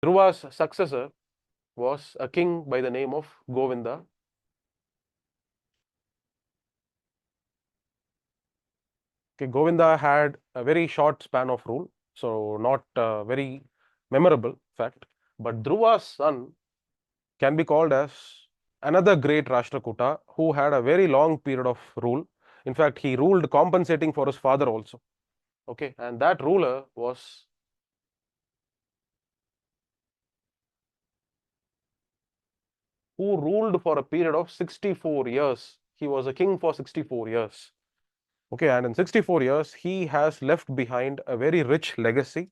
Dhruva's successor was a king by the name of Govinda. Okay, Govinda had a very short span of rule, so not very memorable fact. But Dhruva's son can be called as another great Rashtrakuta who had a very long period of rule. In fact, he ruled compensating for his father also. Okay, and that ruler was who ruled for a period of 64 years. He was a king for 64 years. Okay, and in 64 years, he has left behind a very rich legacy.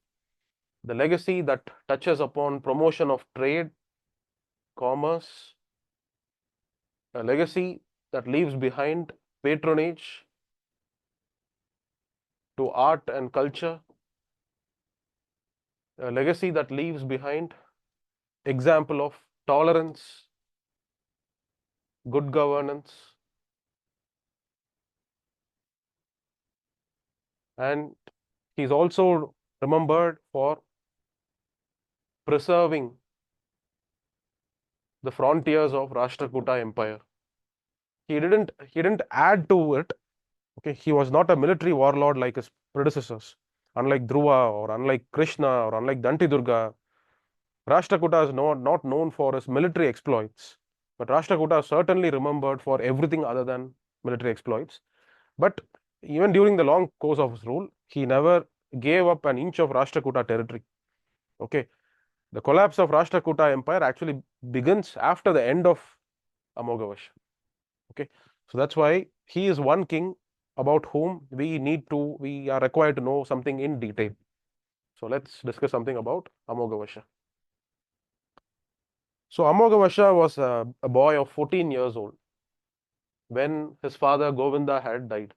The legacy that touches upon promotion of trade, commerce, a legacy that leaves behind patronage to art and culture, a legacy that leaves behind example of tolerance, good governance, and he's also remembered for preserving the frontiers of Rashtrakuta Empire. He didn't add to it. Okay, he was not a military warlord like his predecessors. Unlike Dhruva or unlike Krishna or unlike Danti Durga, Rashtrakuta is not known for his military exploits. But Rashtrakuta is certainly remembered for everything other than military exploits. But even during the long course of his rule, he never gave up an inch of Rashtrakuta territory. Okay, the collapse of Rashtrakuta Empire actually begins after the end of Amoghavarsha. Okay, so that's why he is one king about whom we are required to know something in detail. So let's discuss something about Amoghavarsha. So Amoghavarsha was a boy of 14 years old when his father Govinda had died.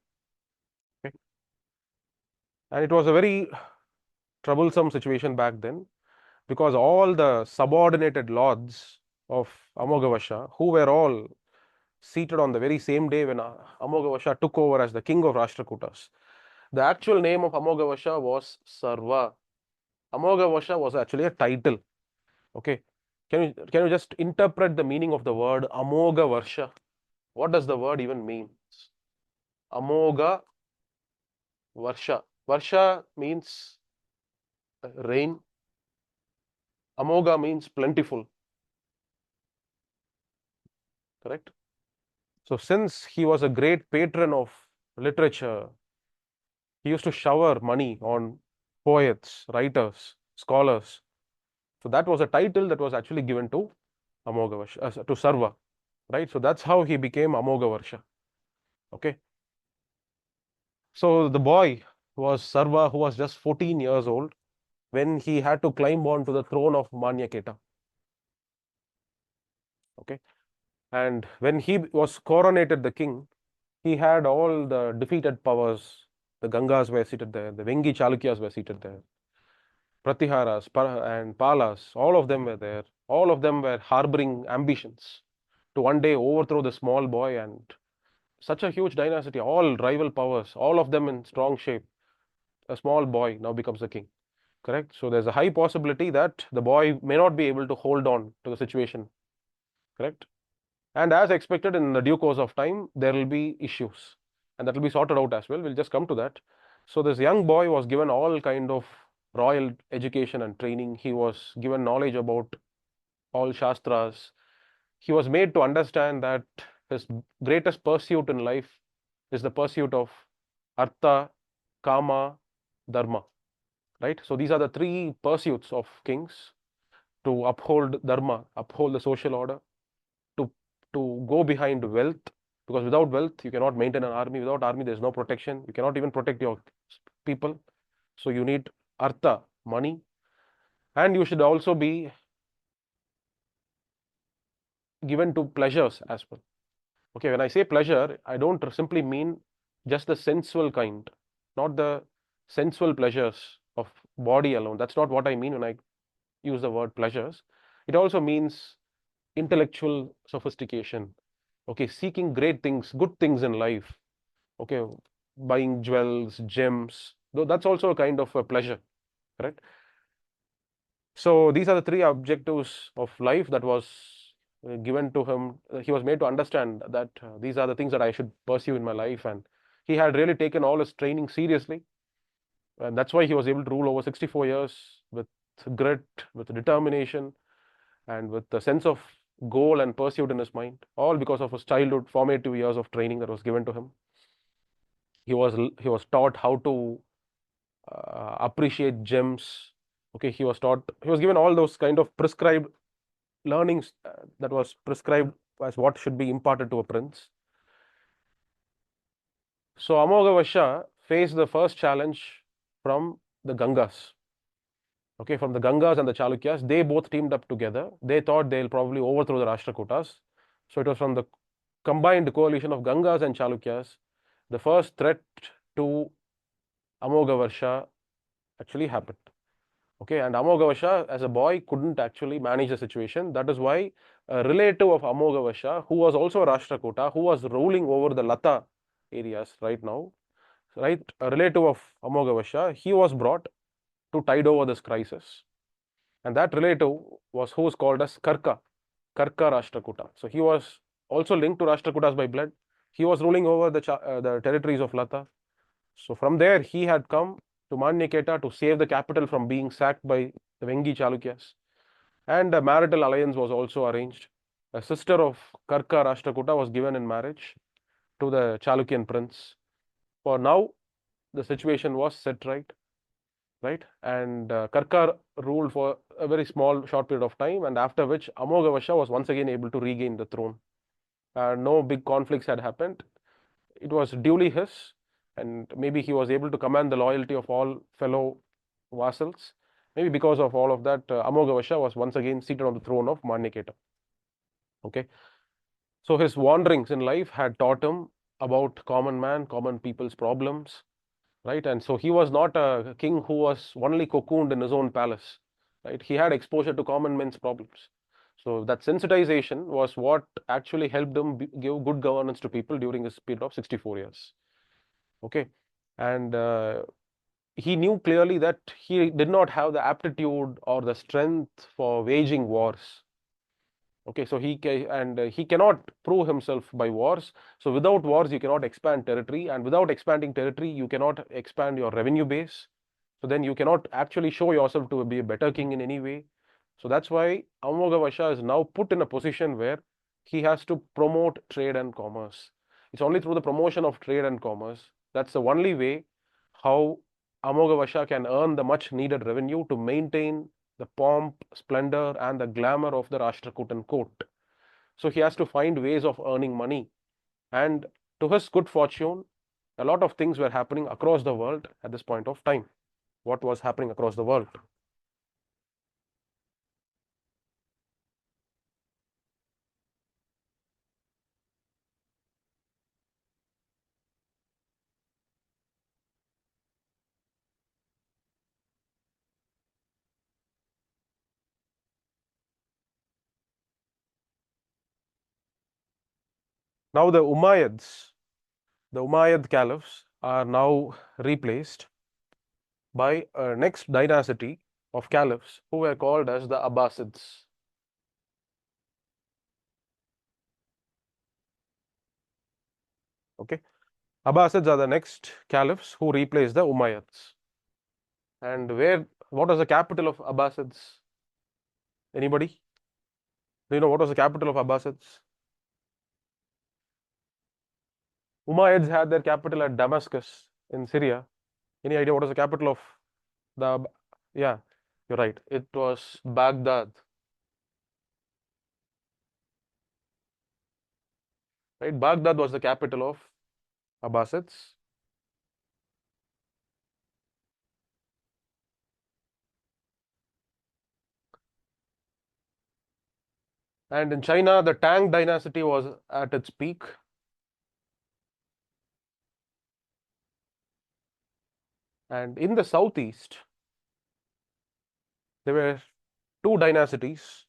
Okay? And it was a very troublesome situation back then because all the subordinated lords of Amoghavarsha, who were all seated on the very same day when Amoghavarsha took over as the king of Rashtrakutas. The actual name of Amoghavarsha was Sarva. Amoghavarsha was actually a title. Okay. Can you just interpret the meaning of the word Amogavarsha? What does the word even mean? Amogha Varsha. Varsha means rain. Amogha means plentiful. Correct? So since he was a great patron of literature, he used to shower money on poets, writers, scholars. So that was a title that was actually given to Amoghavarsha, to Sarva, right? So that's how he became Amoghavarsha. Okay. So the boy was Sarva, who was just 14 years old when he had to climb on to the throne of Manyaketa. Okay. And when he was coronated the king, he had all the defeated powers. The Gangas were seated there, the Vengi Chalukyas were seated there, Pratiharas and Palas, all of them were there. All of them were harboring ambitions to one day overthrow the small boy, and such a huge dynasty, all rival powers, all of them in strong shape. A small boy now becomes the king. Correct? So there's a high possibility that the boy may not be able to hold on to the situation. Correct? And as expected, in the due course of time, there will be issues, and that will be sorted out as well. We'll just come to that. So this young boy was given all kind of royal education and training. He was given knowledge about all shastras. He was made to understand that his greatest pursuit in life is the pursuit of artha, kama, dharma. Right? So these are the three pursuits of kings: to uphold dharma, uphold the social order, to go behind wealth, because without wealth you cannot maintain an army. Without army there is no protection. You cannot even protect your people. So you need artha, money, and you should also be given to pleasures as well. Okay, when I say pleasure, I don't simply mean just the sensual kind, not the sensual pleasures of body alone. That's not what I mean when I use the word pleasures. It also means intellectual sophistication. Okay, seeking great things, good things in life. Okay, buying jewels, gems, though that's also a kind of a pleasure, correct? So these are the three objectives of life that was given to him. He was made to understand that these are the things that I should pursue in my life, and he had really taken all his training seriously, and that's why he was able to rule over 64 years with grit, with determination, and with the sense of goal and pursuit in his mind, all because of his childhood formative years of training that was given to him. He was taught how to appreciate gems. Okay, he was given all those kind of prescribed learnings that was prescribed as what should be imparted to a prince. So Amoghavarsha faced the first challenge from the Gangas. Okay, from the Gangas and the Chalukyas, they both teamed up together. They thought they'll probably overthrow the Rashtrakutas. So it was from the combined coalition of Gangas and Chalukyas, the first threat to Amoghavarsha actually happened. Okay, and Amoghavarsha as a boy couldn't actually manage the situation. That is why a relative of Amoghavarsha, who was also a Rashtrakuta, who was ruling over the Lata areas right now, right, a relative of Amoghavarsha, he was brought to tide over this crisis. And that relative was who is called as Karka Rashtrakuta. So he was also linked to Rashtrakutas by blood. He was ruling over the territories of Lata. So from there, he had come to Manyaketa to save the capital from being sacked by the Vengi Chalukyas. And a marital alliance was also arranged. A sister of Karka Rashtrakuta was given in marriage to the Chalukyan prince. For now, the situation was set right, right? And Karka ruled for a very small, short period of time, and after which Amoghavarsha was once again able to regain the throne. No big conflicts had happened. It was duly his, and maybe he was able to command the loyalty of all fellow vassals. Maybe because of all of that, Amoghavarsha was once again seated on the throne of Manyaketa. Okay, so his wanderings in life had taught him about common man, common people's problems, right? And so he was not a king who was only cocooned in his own palace, right? He had exposure to common men's problems. So that sensitization was what actually helped him give good governance to people during his period of 64 years. Okay, and he knew clearly that he did not have the aptitude or the strength for waging wars. Okay, so he cannot prove himself by wars. So without wars, you cannot expand territory, and without expanding territory, you cannot expand your revenue base. So then you cannot actually show yourself to be a better king in any way. So that's why Amoghavarsha is now put in a position where he has to promote trade and commerce. It's only through the promotion of trade and commerce that's the only way how Amoghavarsha can earn the much needed revenue to maintain the pomp, splendor, and the glamour of the Rashtrakutan court. So he has to find ways of earning money. And to his good fortune, a lot of things were happening across the world at this point of time. What was happening across the world? Now the Umayyad caliphs are now replaced by a next dynasty of caliphs who were called as the Abbasids. Okay, Abbasids are the next caliphs who replace the Umayyads. And what was the capital of Abbasids? Anybody? Do you know what was the capital of Abbasids? Umayyads had their capital at Damascus in Syria. Any idea what was the capital of the? Yeah, you're right. It was Baghdad. Right, Baghdad was the capital of Abbasids. And in China, the Tang dynasty was at its peak. And in the southeast, there were two dynasties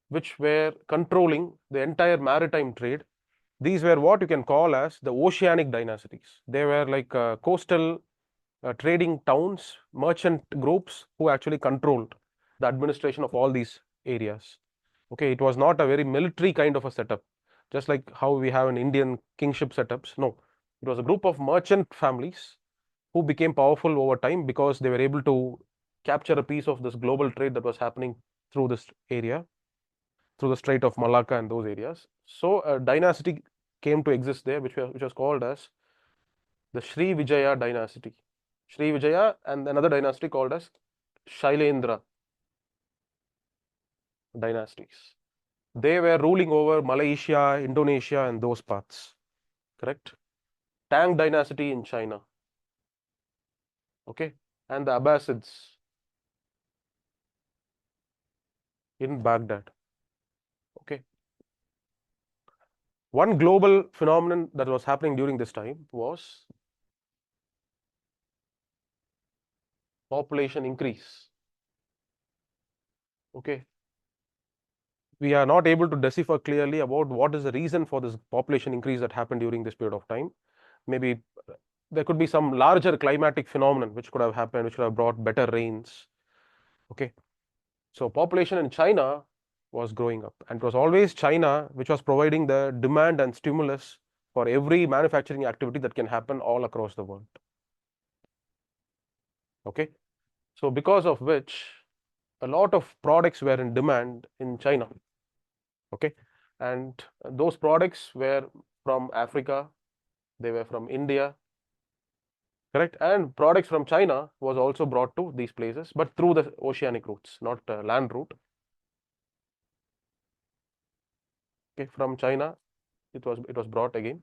which were controlling the entire maritime trade. These were what you can call as the oceanic dynasties. They were like coastal trading towns, merchant groups who actually controlled the administration of all these areas. Okay, it was not a very military kind of a setup, just like how we have an Indian kingship setups. No, it was a group of merchant families who became powerful over time because they were able to capture a piece of this global trade that was happening through this area, through the Strait of Malacca and those areas. So a dynasty came to exist there, which was called as the Sri Vijaya dynasty. Sri Vijaya and another dynasty called as Shailendra dynasties. They were ruling over Malaysia, Indonesia, and those parts. Correct? Tang dynasty in China. Okay, and the Abbasids in Baghdad. Okay. One global phenomenon that was happening during this time was population increase. Okay. We are not able to decipher clearly about what is the reason for this population increase that happened during this period of time. Maybe there could be some larger climatic phenomenon which could have happened, which could have brought better rains. Okay. So population in China was growing up, and it was always China which was providing the demand and stimulus for every manufacturing activity that can happen all across the world. Okay. So because of which a lot of products were in demand in China. Okay. And those products were from Africa, they were from India, correct? And products from China was also brought to these places, but through the oceanic routes, not land route. Okay, from China, it was brought again.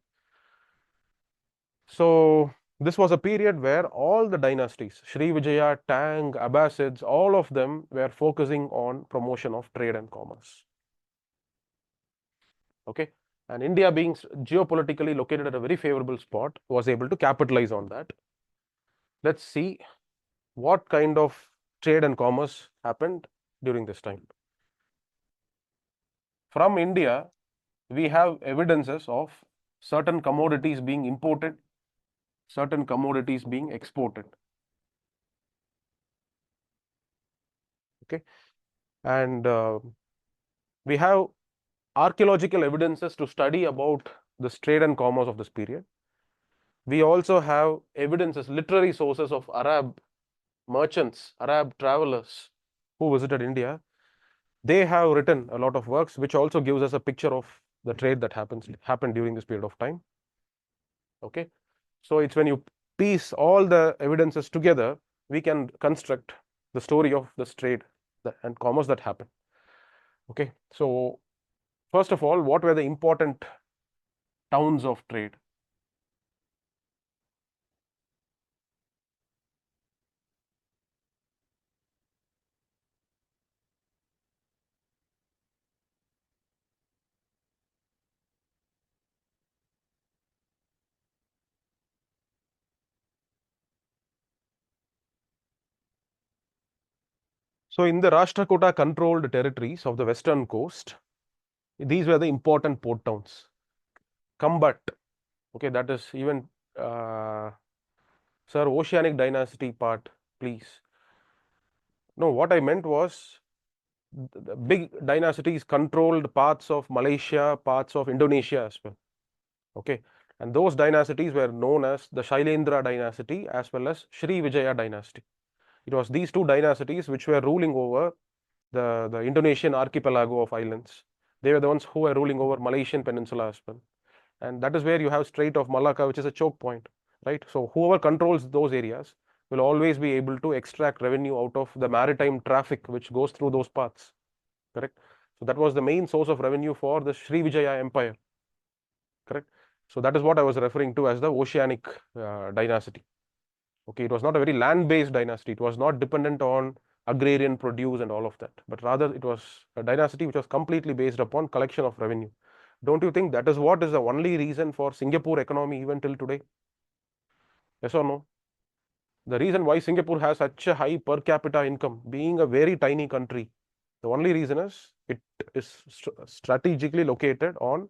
So this was a period where all the dynasties, Sri Vijaya, Tang, Abbasids, all of them were focusing on promotion of trade and commerce. Okay, and India being geopolitically located at a very favorable spot was able to capitalize on that. Let's see what kind of trade and commerce happened during this time. From India, we have evidences of certain commodities being imported, certain commodities being exported. Okay, and we have archaeological evidences to study about this trade and commerce of this period. We also have evidences, literary sources of Arab merchants, Arab travelers who visited India. They have written a lot of works, which also gives us a picture of the trade that happened during this period of time. Okay, so it's when you piece all the evidences together, we can construct the story of this trade and commerce that happened. Okay, so first of all, what were the important towns of trade? So in the Rashtrakuta controlled territories of the western coast, these were the important port towns. Kambat, okay, that is even sir, oceanic dynasty part, please. No, what I meant was the big dynasties controlled parts of Malaysia, parts of Indonesia as well. Okay, and those dynasties were known as the Shailendra dynasty as well as Sri Vijaya dynasty. It was these two dynasties which were ruling over the Indonesian archipelago of islands. They were the ones who were ruling over Malaysian peninsula as well. And that is where you have Strait of Malacca, which is a choke point, right? So whoever controls those areas will always be able to extract revenue out of the maritime traffic which goes through those paths, correct? So that was the main source of revenue for the Sri Vijaya Empire, correct? So that is what I was referring to as the oceanic dynasty. Okay, it was not a very land-based dynasty. It was not dependent on agrarian produce and all of that, but rather it was a dynasty which was completely based upon collection of revenue. Don't you think that is what is the only reason for Singapore economy even till today? Yes or no? The reason why Singapore has such a high per capita income, being a very tiny country, the only reason is it is strategically located on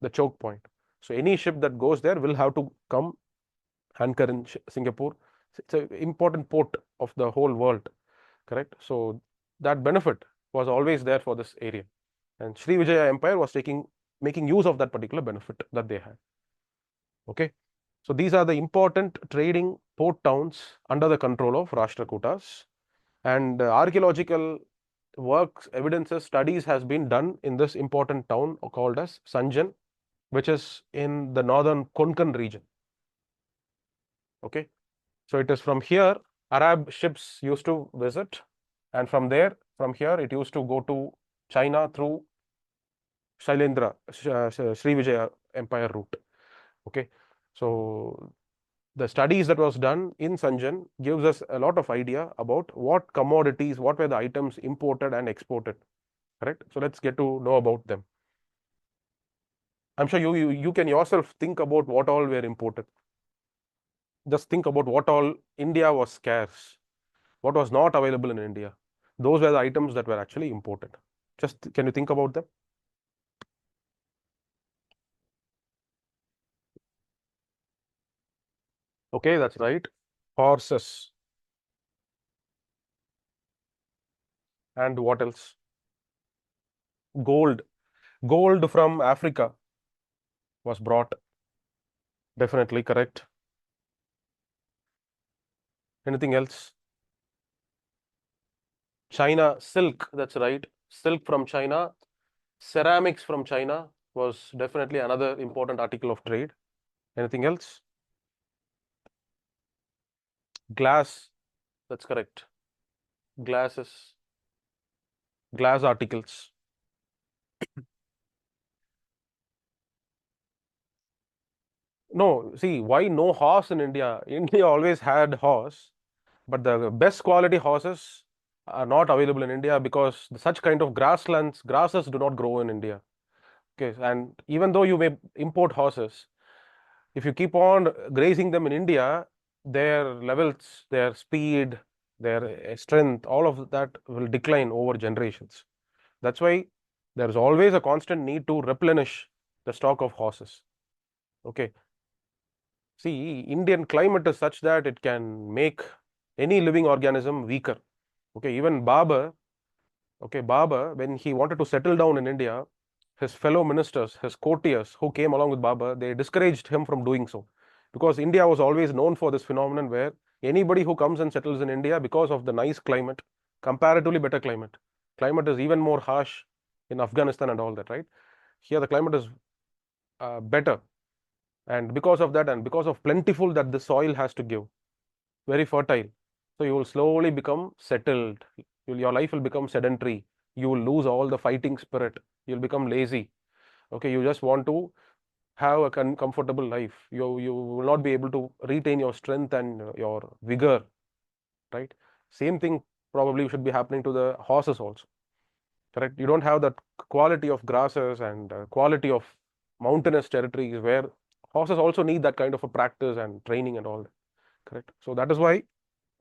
the choke point. So any ship that goes there will have to come anchor in Singapore. It's an important port of the whole world, correct? So that benefit was always there for this area, and Sri Vijaya Empire was making use of that particular benefit that they had. Okay, so these are the important trading port towns under the control of Rashtrakutas, and archaeological works, evidences, studies has been done in this important town called as Sanjan, which is in the northern Konkan region. Okay, so it is from here Arab ships used to visit, and from there, from here, it used to go to China through Shailendra, Sri Vijaya Empire route. Okay, so the studies that was done in Sanjan gives us a lot of idea about what commodities, what were the items imported and exported. Correct. So let's get to know about them. I'm sure you can yourself think about what all were imported. Just think about what all India was scarce, what was not available in India. Those were the items that were actually imported. Just can you think about them? Okay, that's right. Horses. And what else? Gold. Gold from Africa was brought. Definitely correct. Anything else? China, silk. That's right. Silk from China. Ceramics from China was definitely another important article of trade. Anything else? Glass. That's correct. Glasses. Glass articles. No, see, why no horse in India? India always had horse, but the best quality horses are not available in India because such kind of grasslands, grasses do not grow in India. Okay, and even though you may import horses, if you keep on grazing them in India, their levels, their speed, their strength, all of that will decline over generations. That's why there is always a constant need to replenish the stock of horses. Okay, see, Indian climate is such that it can make any living organism weaker. Okay, even Babur, okay, Babur, when he wanted to settle down in India, his fellow ministers, his courtiers who came along with Babur, they discouraged him from doing so. Because India was always known for this phenomenon where anybody who comes and settles in India because of the nice climate, comparatively better climate. Climate is even more harsh in Afghanistan and all that, right? Here the climate is better. And because of that, and because of plentiful that the soil has to give, very fertile. So you will slowly become settled. Your life will become sedentary. You will lose all the fighting spirit. You'll become lazy. Okay, you just want to have a comfortable life. You will not be able to retain your strength and your vigor, right? Same thing probably should be happening to the horses also, correct? You don't have that quality of grasses and quality of mountainous territories where horses also need that kind of a practice and training and all that, correct? So that is why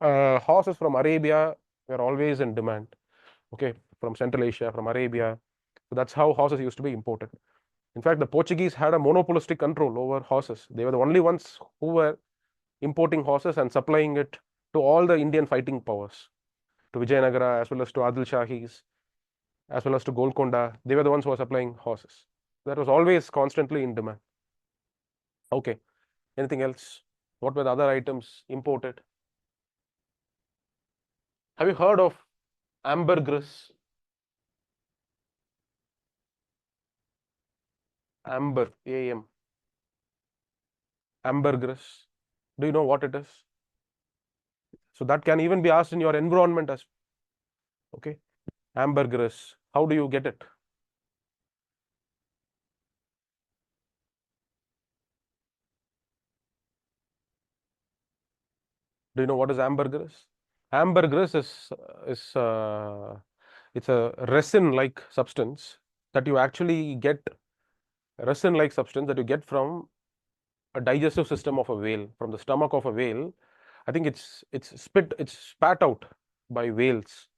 horses from Arabia were always in demand. Okay, from Central Asia, from Arabia. So that's how horses used to be imported. In fact, the Portuguese had a monopolistic control over horses. They were the only ones who were importing horses and supplying it to all the Indian fighting powers, to Vijayanagara as well as to Adil Shahis, as well as to Golconda. They were the ones who were supplying horses. That was always constantly in demand. Okay, anything else? What were the other items imported? Have you heard of ambergris? Amber, AM, ambergris. Do you know what it is? So that can even be asked in your environment as okay. Ambergris. How do you get it? Do you know what is ambergris? Ambergris is it's a resin-like substance that you actually get resin-like substance that you get from a digestive system of a whale, from the stomach of a whale. I think it's spat out by whales,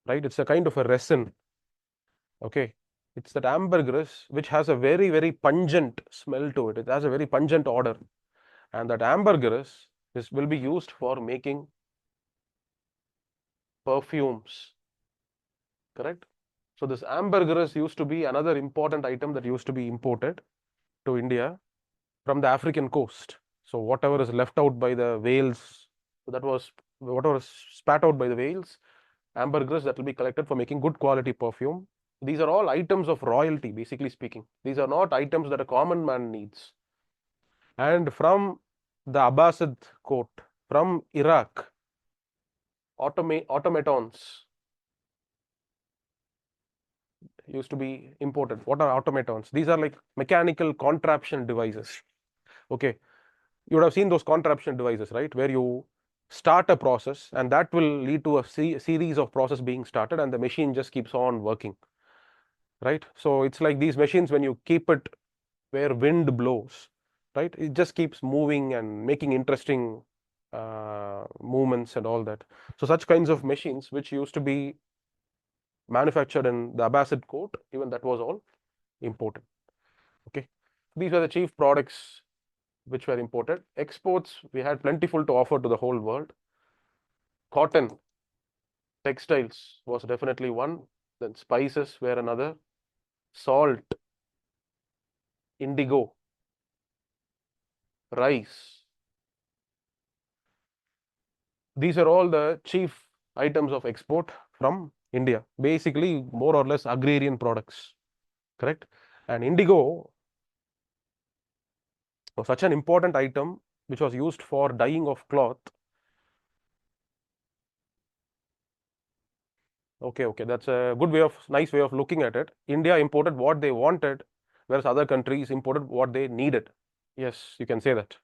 right? It's a kind of a resin. Okay, it's that ambergris which has a very pungent smell to it. It has a very pungent odor, and that ambergris This will be used for making perfumes, correct? So this ambergris used to be another important item that used to be imported to India from the African coast. So whatever is left out by the whales, that was whatever is spat out by the whales, ambergris that will be collected for making good quality perfume. These are all items of royalty, basically speaking. These are not items that a common man needs. And from the Abbasid court, from Iraq, automatons used to be imported. What are automatons? These are like mechanical contraption devices. Okay, you would have seen those contraption devices, right? Where you start a process and that will lead to a series of process being started and the machine just keeps on working, right? So it's like these machines, when you keep it where wind blows, right? It just keeps moving and making interesting movements and all that. So such kinds of machines which used to be manufactured in the Abbasid court, even that was all imported. Okay, these were the chief products which were imported. Exports, we had plentiful to offer to the whole world. Cotton, textiles was definitely one. Then spices were another. Salt, indigo, rice. These are all the chief items of export from India. Basically, more or less agrarian products, correct? And indigo was such an important item which was used for dyeing of cloth. Okay, that's a good way of, nice way of looking at it. India imported what they wanted, whereas other countries imported what they needed. Yes, you can say that.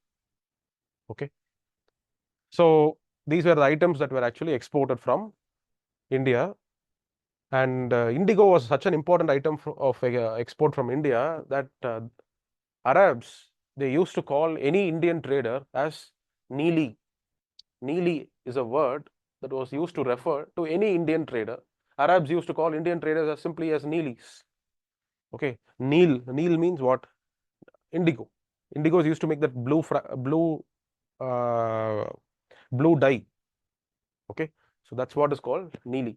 Okay. So these were the items that were actually exported from India. And indigo was such an important item of export from India that Arabs, they used to call any Indian trader as Neeli. Neeli is a word that was used to refer to any Indian trader. Arabs used to call Indian traders as simply as Neelis. Okay, Neel means what? Indigo. Indigo is used to make that uh, blue dye. Okay, so that's what is called Neeli,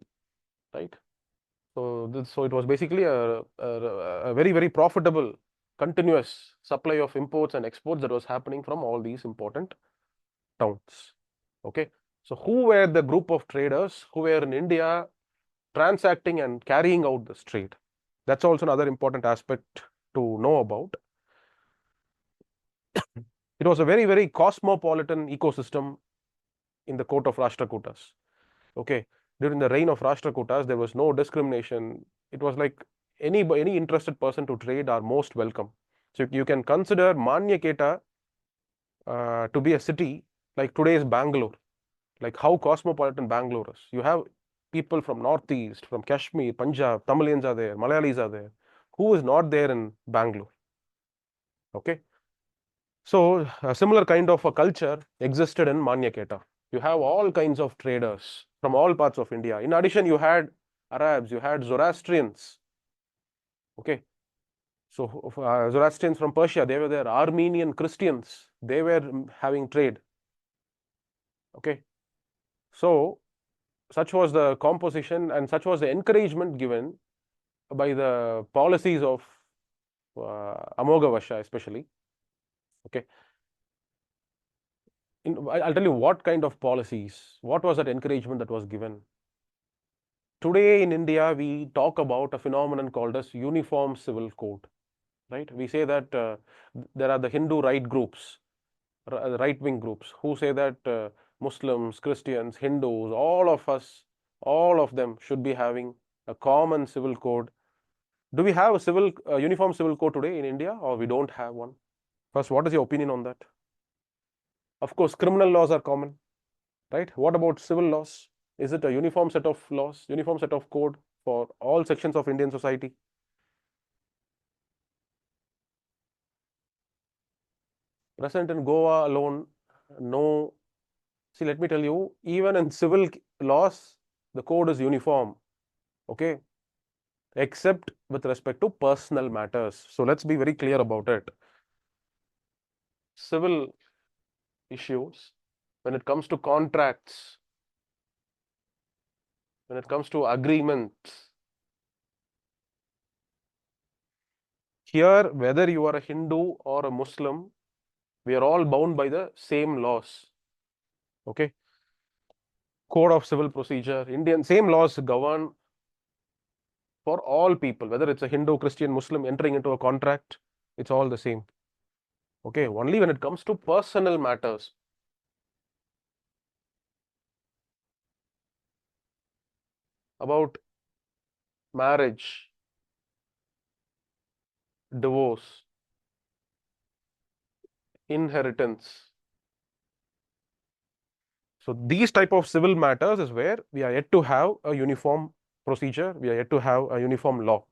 right? So it was basically a very profitable continuous supply of imports and exports that was happening from all these important towns. Okay, so who were the group of traders who were in India transacting and carrying out this trade? That's also another important aspect to know about. It was a very cosmopolitan ecosystem in the court of Rashtrakutas. Okay, during the reign of Rashtrakutas, there was no discrimination. It was like any interested person to trade are most welcome. So you can consider Manyaketa to be a city like today's Bangalore, like how cosmopolitan Bangalore is. You have people from Northeast, from Kashmir, Punjab, Tamilians are there, Malayalis are there. Who is not there in Bangalore? Okay. So a similar kind of a culture existed in Manyaketa. You have all kinds of traders from all parts of India. In addition, you had Arabs, you had Zoroastrians. Okay. So Zoroastrians from Persia, they were there. Armenian Christians, they were having trade. Okay. So such was the composition and such was the encouragement given by the policies of Amoghavarsha especially. Okay. I'll tell you what kind of policies, what was that encouragement that was given. Today in India, we talk about a phenomenon called as uniform civil code, right? We say that there are the Hindu right groups, right-wing groups, who say that Muslims, Christians, Hindus, all of us, all of them should be having a common civil code. Do we have a uniform civil code today in India, or we don't have one? First, what is your opinion on that? Of course, criminal laws are common, right? What about civil laws? Is it a uniform set of laws, uniform set of code for all sections of Indian society? Present in Goa alone, no. See, let me tell you, even in civil laws, the code is uniform, okay? Except with respect to personal matters. So let's be very clear about it. Civil issues, when it comes to contracts, when it comes to agreements, here, whether you are a Hindu or a Muslim, we are all bound by the same laws. Okay. Code of Civil Procedure, Indian, same laws govern for all people, whether it's a Hindu, Christian, Muslim entering into a contract, it's all the same. Okay. Only when it comes to personal matters, about marriage, divorce, inheritance. So these type of civil matters is where we are yet to have a uniform procedure. We are yet to have a uniform law.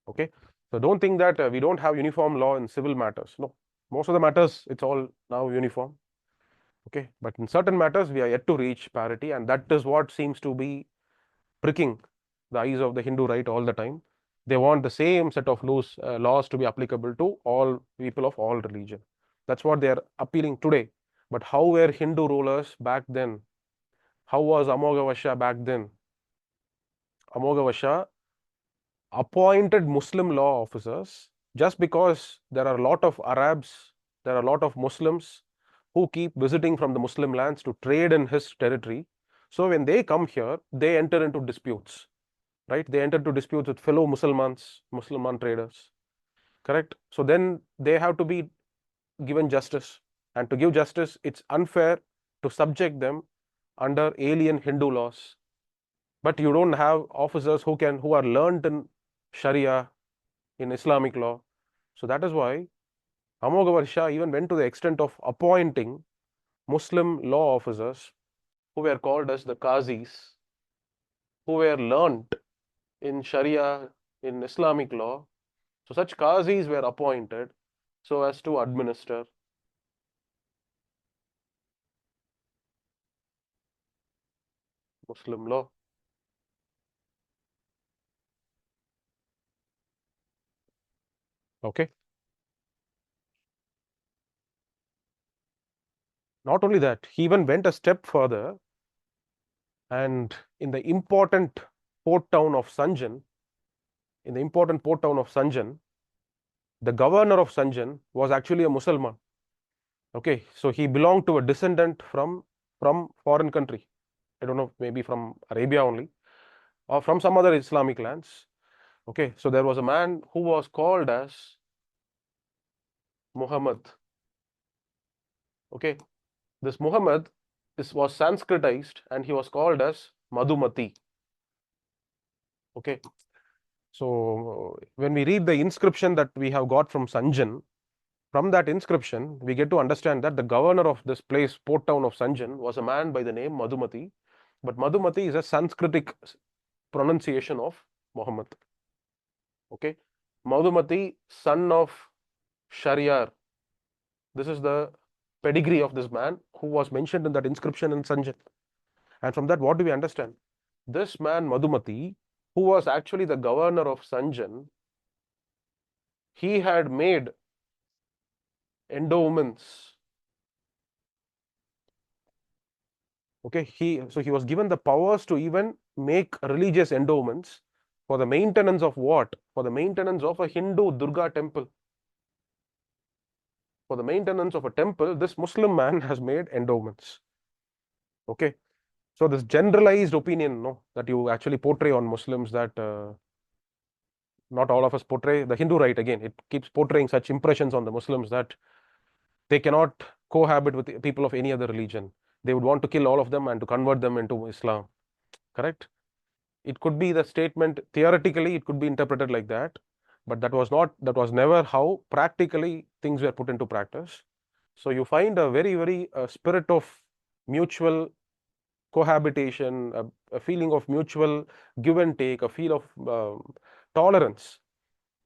Okay. So don't think that we don't have uniform law in civil matters. No, most of the matters, it's all now uniform. Okay. But in certain matters, we are yet to reach parity, and that is what seems to be pricking the eyes of the Hindu right all the time. They want the same set of laws to be applicable to all people of all religion. That's what they are appealing today. But how were Hindu rulers back then? How was Amoghavarsha back then? Amoghavarsha appointed Muslim law officers just because there are a lot of Arabs, there are a lot of Muslims who keep visiting from the Muslim lands to trade in his territory. So when they come here, they enter into disputes, right? They enter into disputes with fellow Musliman traders, correct? So then they have to be given justice. And to give justice, it's unfair to subject them under alien Hindu laws. But you don't have officers who are learned in Sharia, in Islamic law. So that is why Amoghavarsha even went to the extent of appointing Muslim law officers who were called as the Qazis, who were learnt in Sharia, in Islamic law. So such Qazis were appointed so as to administer Muslim law. Okay. Not only that, he even went a step further, and in the important port town of Sanjan, the governor of Sanjan was actually a Muslim. Okay, so he belonged to a descendant from foreign country. I don't know, maybe from Arabia only, or from some other Islamic lands. Okay, so there was a man who was called as Muhammad. Okay, this Muhammad was Sanskritized and he was called as Madhumati. Okay, so when we read the inscription that we have got from Sanjan, from that inscription, we get to understand that the governor of this place, port town of Sanjan, was a man by the name Madhumati. But Madhumati is a Sanskritic pronunciation of Muhammad. Okay, Madhumati, son of Shariar. This is the pedigree of this man who was mentioned in that inscription in Sanjan. And from that, what do we understand? This man, Madhumati, who was actually the governor of Sanjan, he had made endowments. Okay, so he was given the powers to even make religious endowments for the maintenance of what? For the maintenance of a Hindu Durga temple. For the maintenance of a temple, this Muslim man has made endowments. Okay, so this generalized opinion, no, that you actually portray on Muslims, that not all of us portray the Hindu right. Again, it keeps portraying such impressions on the Muslims that they cannot cohabit with people of any other religion. They would want to kill all of them and to convert them into Islam. Correct? It could be the statement, theoretically, it could be interpreted like that, but that was never how practically things were put into practice. So you find a very spirit of mutual cohabitation, a feeling of mutual give and take, a feel of tolerance.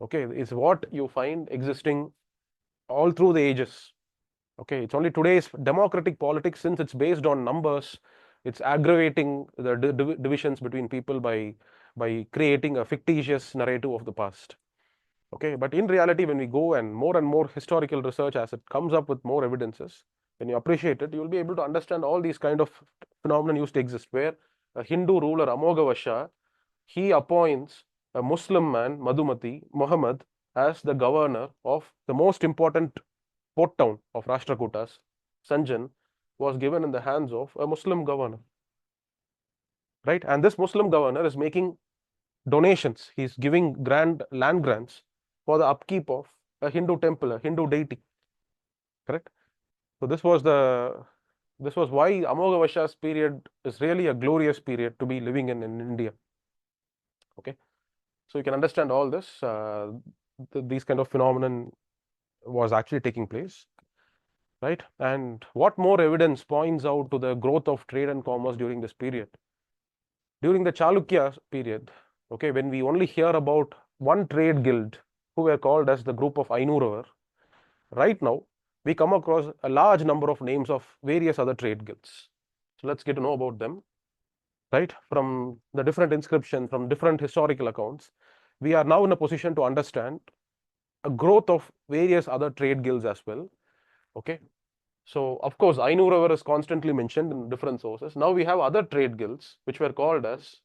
Okay, is what you find existing all through the ages. Okay, it's only today's democratic politics, since it's based on numbers, it's aggravating the divisions between people by creating a fictitious narrative of the past. Okay, but in reality, when we go and more historical research, as it comes up with more evidences, when you appreciate it, you will be able to understand all these kind of phenomena used to exist, where a Hindu ruler, Amoghavarsha, he appoints a Muslim man, Madhumati, Muhammad, as the governor of the most important port town of Rashtrakutas. Sanjan was given in the hands of a Muslim governor, right? And this Muslim governor is making donations. He's giving grand land grants for the upkeep of a Hindu temple, a Hindu deity, correct? So this was why Amoghavarsha's period is really a glorious period to be living in India. Okay, so you can understand all this. These kind of phenomenon was actually taking place, right? And what more evidence points out to the growth of trade and commerce during this period? During the Chalukya period, okay, when we only hear about one trade guild who were called as the group of Ainuravar, right now we come across a large number of names of various other trade guilds. So let's get to know about them, right? From the different inscriptions, from different historical accounts, we are now in a position to understand a growth of various other trade guilds as well. Okay, so of course Ainuravar is constantly mentioned in different sources. Now we have other trade guilds which were called as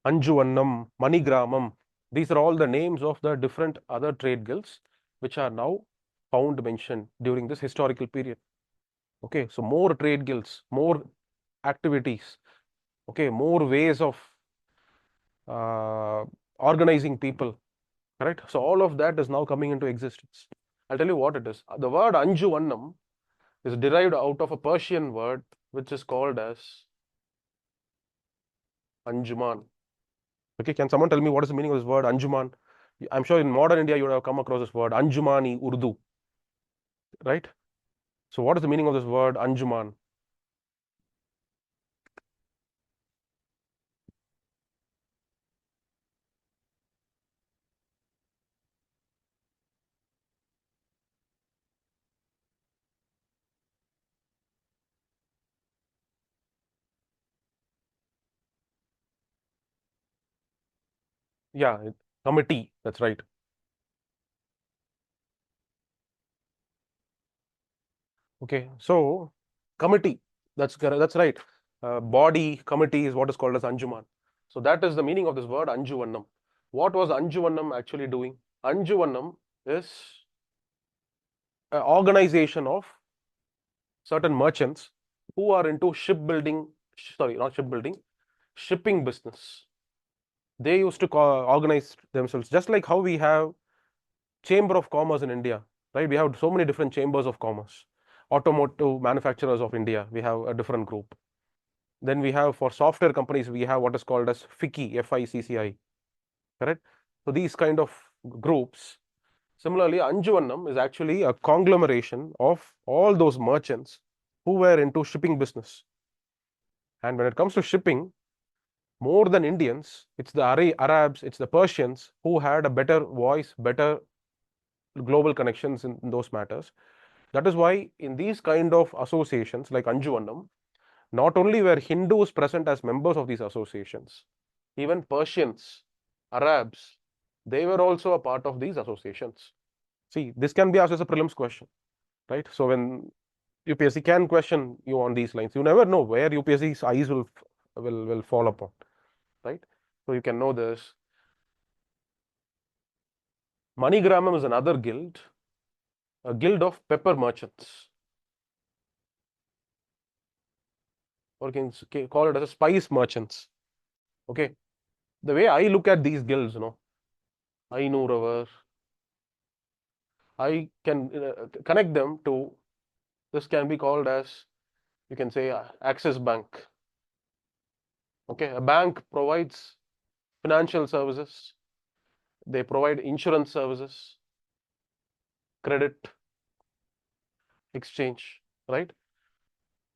Anjuvannam, Manigramam. These are all the names of the different other trade guilds which are now found mentioned during this historical period. Okay, so more trade guilds, more activities, okay, more ways of organizing people, correct? So all of that is now coming into existence. I'll tell you what it is. The word Anjuvannam is derived out of a Persian word which is called as Anjuman. Okay, can someone tell me what is the meaning of this word Anjuman? I'm sure in modern India you would have come across this word Anjumani Urdu, right? So what is the meaning of this word Anjuman? Yeah, committee, that's right. Okay, so committee, that's correct, that's right. Body committee is what is called as Anjuman. So that is the meaning of this word Anjuvannam. What was Anjuvannam actually doing? Anjuvannam is an organization of certain merchants who are into shipbuilding, sorry, not shipbuilding, shipping business. They used to organize themselves just like how we have Chamber of Commerce in India, right? We have so many different chambers of commerce. Automotive manufacturers of India, we have a different group. Then we have for software companies, we have what is called as FICCI, FICCI, correct? So these kind of groups. Similarly, Anjuvannam is actually a conglomeration of all those merchants who were into shipping business. And when it comes to shipping, more than Indians, it's the Arabs, it's the Persians who had a better voice, better global connections in those matters. That is why in these kind of associations like Anjuvannam, not only were Hindus present as members of these associations, even Persians, Arabs, they were also a part of these associations. See, this can be asked as a prelims question, right? So when UPSC can question you on these lines, you never know where UPSC's eyes will fall upon, right? So you can know this. Manigramam is another guild, a guild of pepper merchants, or you can call it as a spice merchants. Okay, the way I look at these guilds, Ainuravar, I can connect them to this can be called as, you can say, Axis Bank. Okay, a bank provides financial services, they provide insurance services, credit, exchange, right?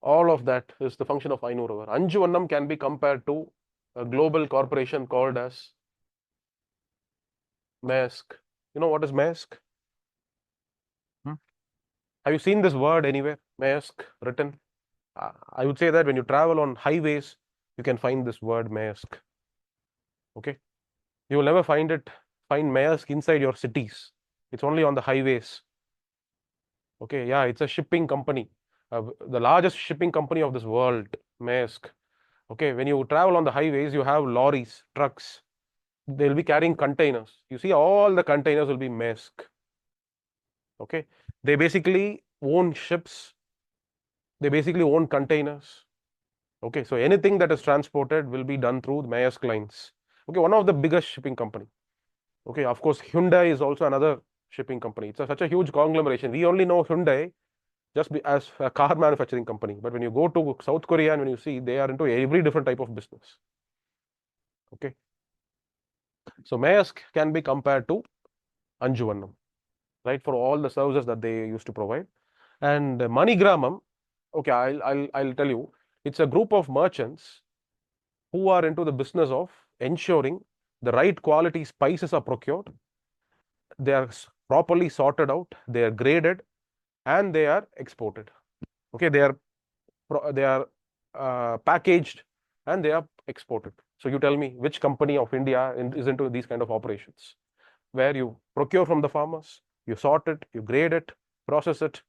All of that is the function of Ainuravar. Anjuvannam can be compared to a global corporation called as Maersk. You know what is Maersk? Hmm? Have you seen this word anywhere? Maersk written? I would say that when you travel on highways, you can find this word Maersk. Okay, you will never find Maersk inside your cities. It's only on the highways. Okay, yeah, it's a shipping company, the largest shipping company of this world, Maersk. Okay, when you travel on the highways, you have lorries, trucks. They'll be carrying containers. You see, all the containers will be Maersk. Okay, they basically own ships. They basically own containers. Okay, so anything that is transported will be done through the Maersk lines. Okay, one of the biggest shipping company. Okay, of course, Hyundai is also another shipping company. It's such a huge conglomeration. We only know Hyundai as a car manufacturing company. But when you go to South Korea and when you see, they are into every different type of business. Okay, so Maersk can be compared to Anjuvannam, right, for all the services that they used to provide. And MoneyGramam, okay, I'll tell you, it's a group of merchants who are into the business of ensuring the right quality spices are procured, they are properly sorted out, they are graded, and they are exported. Okay, they are packaged and they are exported. So you tell me which company of India is into these kind of operations, where you procure from the farmers, you sort it, you grade it, process it,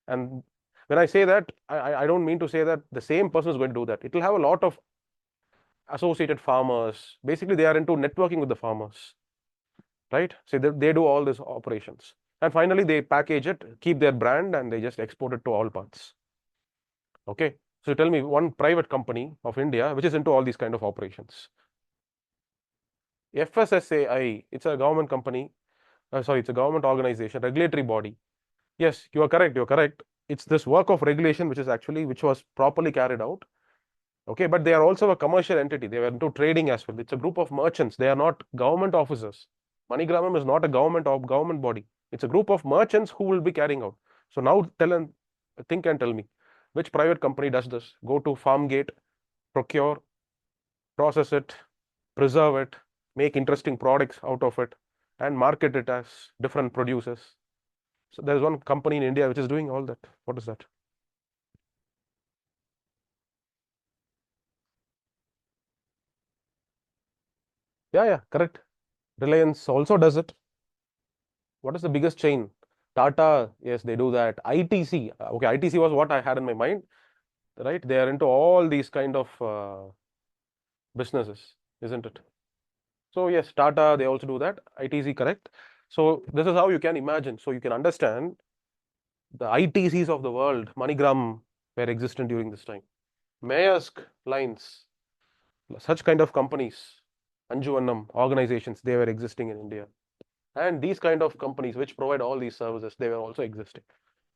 and when I say that, I don't mean to say that the same person is going to do that. It will have a lot of associated farmers. Basically, they are into networking with the farmers, right? So they do all these operations. And finally, they package it, keep their brand, and they just export it to all parts. Okay. So tell me one private company of India which is into all these kind of operations. FSSAI, it's a government company. Sorry, it's a government organization, regulatory body. Yes, you are correct. You're correct. It's this work of regulation which was properly carried out. Okay, but they are also a commercial entity. They were into trading as well. It's a group of merchants. They are not government officers. MoneyGramam is not a government body. It's a group of merchants who will be carrying out. So now think and tell me, which private company does this? Go to farm gate, procure, process it, preserve it, make interesting products out of it, and market it as different producers. So there's one company in India which is doing all that. What is that? Yeah, yeah, correct. Reliance also does it. What is the biggest chain? Tata, yes, they do that. ITC, okay, ITC was what I had in my mind, right? They are into all these kind of businesses, isn't it? So yes, Tata, they also do that. ITC, correct. So this is how you can imagine. So you can understand the ITCs of the world, MoneyGram were existent during this time. Maersk lines, such kind of companies, Anjuvannam organizations, they were existing in India. And these kind of companies which provide all these services, they were also existing.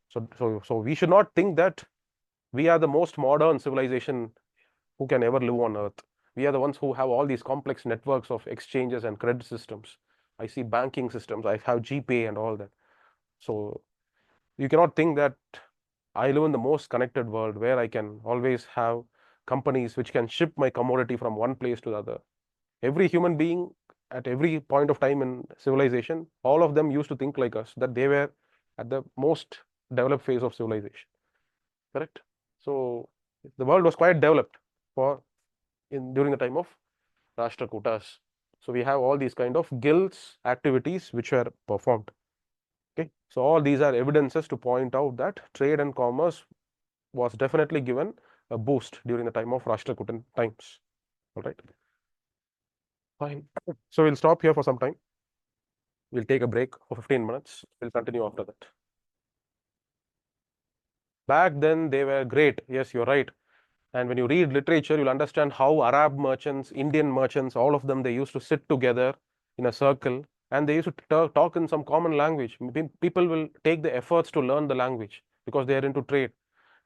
So we should not think that we are the most modern civilization who can ever live on earth. We are the ones who have all these complex networks of exchanges and credit systems. I see banking systems, I have GPay and all that. So you cannot think that I live in the most connected world where I can always have companies which can ship my commodity from one place to the other. Every human being at every point of time in civilization, all of them used to think like us, that they were at the most developed phase of civilization. Correct? So the world was quite developed for during the time of Rashtrakutas. So we have all these kind of guilds activities which were performed. Okay, so all these are evidences to point out that trade and commerce was definitely given a boost during the time of Rashtrakutan times. All right, fine. So we'll stop here for some time. We'll take a break for 15 minutes. We'll continue after that. Back then, they were great. Yes, you're right. And when you read literature, you'll understand how Arab merchants, Indian merchants, all of them, they used to sit together in a circle and they used to talk in some common language. People will take the efforts to learn the language because they are into trade,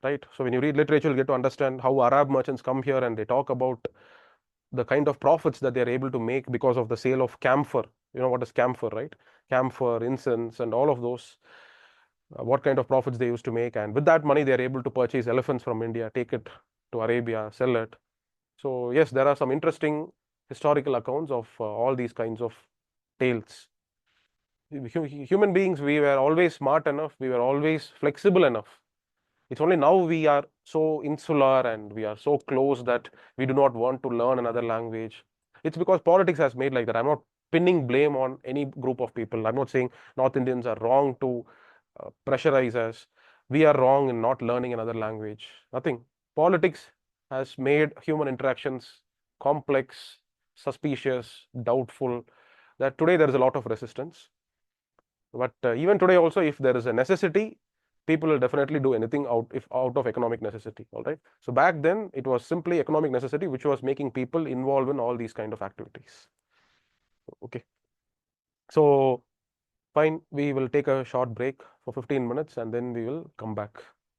right? So when you read literature, you'll get to understand how Arab merchants come here and they talk about the kind of profits that they're able to make because of the sale of camphor. You know what is camphor, right? Camphor, incense, and all of those. What kind of profits they used to make, and with that money, they're able to purchase elephants from India, take it to Arabia, sell it. So yes, there are some interesting historical accounts of all these kinds of tales. Human beings, we were always smart enough, we were always flexible enough It's only now we are so insular and we are so close that we do not want to learn another language. It's because politics has made like that. I'm not pinning blame on any group of people. I'm not saying North Indians are wrong to pressurize us. We are wrong in not learning another language. Nothing. Politics has made human interactions complex, suspicious, doubtful, that today there is a lot of resistance. But even today also, if there is a necessity, people will definitely do anything out of economic necessity. All right. So back then it was simply economic necessity which was making people involved in all these kind of activities. Okay. So fine, we will take a short break for 15 minutes and then we will come back.